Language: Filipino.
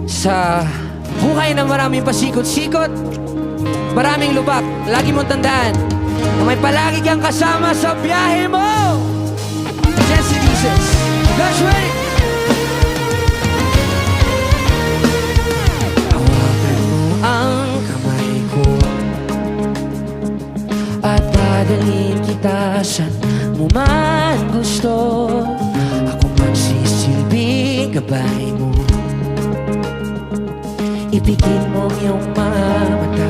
Sa buhay na maraming pasikot-sikot, maraming lubak, lagi mong tandaan na may palagi kang kasama sa biyahe mo. Jesse Jesus, let's ready. Hawakan mo ang kamay ko at dadalhin kita saan mo man gusto. Ako magsisilbing gabay mo. Ipigil mo iyong mga mata